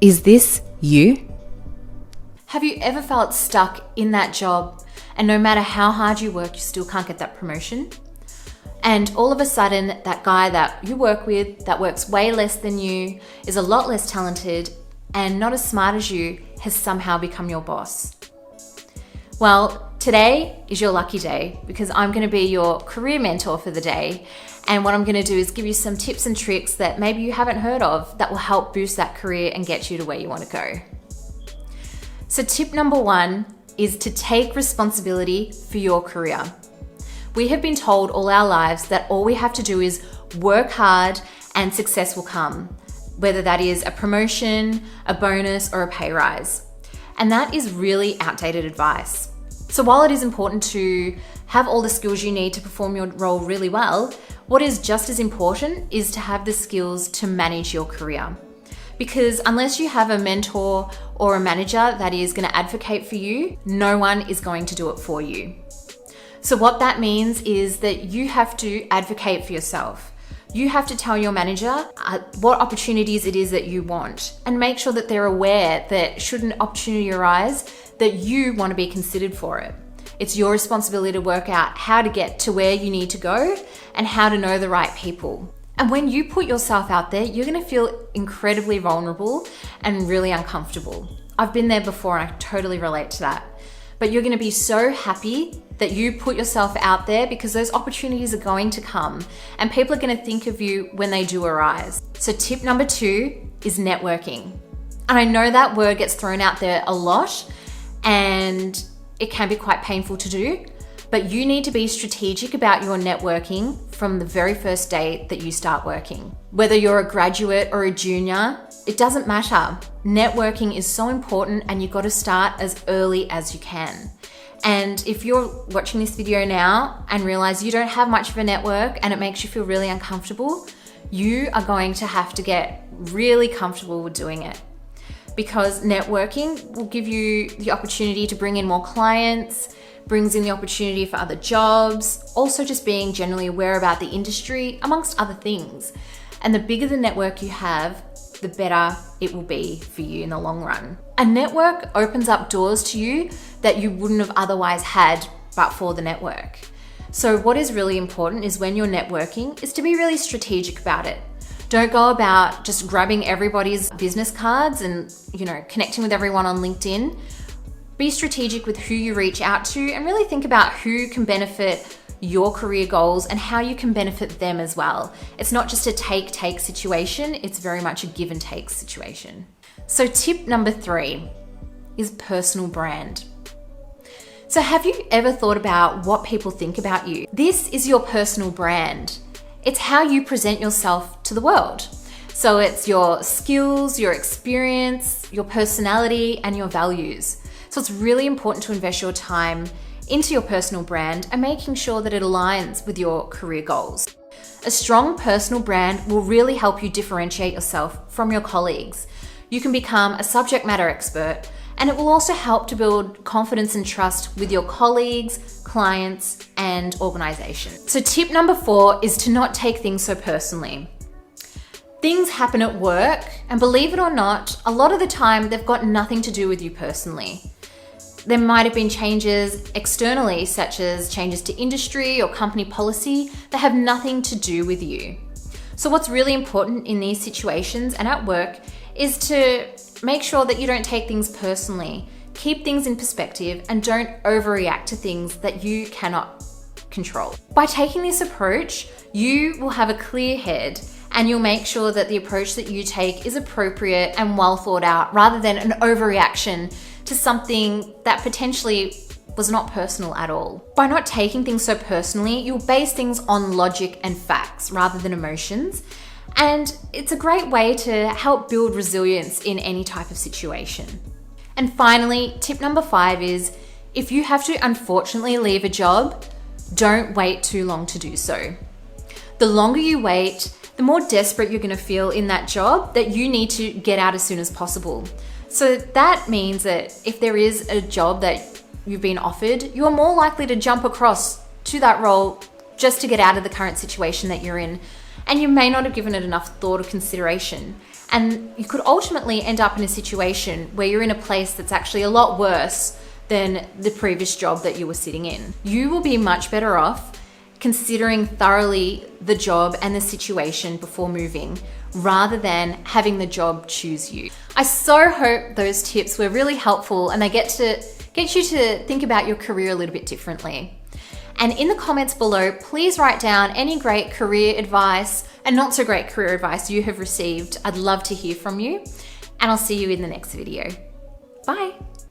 Is this you? Have you ever felt stuck in that job and no matter how hard you work, you still can't get that promotion? And all of a sudden, that guy that you work with that works way less than you, is a lot less talented and not as smart as you, has somehow become your boss. Well, today is your lucky day because I'm going to be your career mentor for the day. And what I'm going to do is give you some tips and tricks that maybe you haven't heard of that will help boost that career and get you to where you want to go. So tip number 1 is to take responsibility for your career. We have been told all our lives that all we have to do is work hard and success will come, whether that is a promotion, a bonus, or a pay rise. And that is really outdated advice. So while it is important to have all the skills you need to perform your role really well, what is just as important is to have the skills to manage your career. Because unless you have a mentor or a manager that is going to advocate for you, no one is going to do it for you. So what that means is that you have to advocate for yourself. You have to tell your manager what opportunities it is that you want and make sure that they're aware that should an opportunity arise, that you want to be considered for it. It's your responsibility to work out how to get to where you need to go and how to know the right people. And when you put yourself out there, you're going to feel incredibly vulnerable and really uncomfortable. I've been there before and I totally relate to that. But you're going to be so happy that you put yourself out there because those opportunities are going to come and people are going to think of you when they do arise. So tip number 2 is networking. And I know that word gets thrown out there a lot and it can be quite painful to do, but you need to be strategic about your networking from the very first day that you start working. Whether you're a graduate or a junior, it doesn't matter. Networking is so important and you've got to start as early as you can. And if you're watching this video now and realize you don't have much of a network and it makes you feel really uncomfortable, you are going to have to get really comfortable with doing it. Because networking will give you the opportunity to bring in more clients, brings in the opportunity for other jobs, also just being generally aware about the industry, amongst other things. And the bigger the network you have, the better it will be for you in the long run. A network opens up doors to you that you wouldn't have otherwise had but for the network. So what is really important is when you're networking is to be really strategic about it. Don't go about just grabbing everybody's business cards and, connecting with everyone on LinkedIn. Be strategic with who you reach out to and really think about who can benefit your career goals and how you can benefit them as well. It's not just a take situation, it's very much a give and take situation. So tip number 3 is personal brand. So have you ever thought about what people think about you? This is your personal brand. It's how you present yourself to the world. So it's your skills, your experience, your personality, and your values. So it's really important to invest your time into your personal brand and making sure that it aligns with your career goals. A strong personal brand will really help you differentiate yourself from your colleagues. You can become a subject matter expert, and it will also help to build confidence and trust with your colleagues, clients, and organizations. So tip number 4 is to not take things so personally. Things happen at work, and believe it or not, a lot of the time they've got nothing to do with you personally. There might have been changes externally, such as changes to industry or company policy, that have nothing to do with you. So what's really important in these situations and at work is to make sure that you don't take things personally. Keep things in perspective and don't overreact to things that you cannot control. By taking this approach, you will have a clear head and you'll make sure that the approach that you take is appropriate and well thought out rather than an overreaction to something that potentially was not personal at all. By not taking things so personally, you'll base things on logic and facts rather than emotions. And it's a great way to help build resilience in any type of situation. And finally, tip number 5 is if you have to unfortunately leave a job, don't wait too long to do so. The longer you wait, the more desperate you're going to feel in that job that you need to get out as soon as possible. So that means that if there is a job that you've been offered, you're more likely to jump across to that role just to get out of the current situation that you're in. And you may not have given it enough thought or consideration. And you could ultimately end up in a situation where you're in a place that's actually a lot worse than the previous job that you were sitting in. You will be much better off considering thoroughly the job and the situation before moving, rather than having the job choose you. I so hope those tips were really helpful and they get you to think about your career a little bit differently. And in the comments below, please write down any great career advice and not so great career advice you have received. I'd love to hear from you, and I'll see you in the next video. Bye.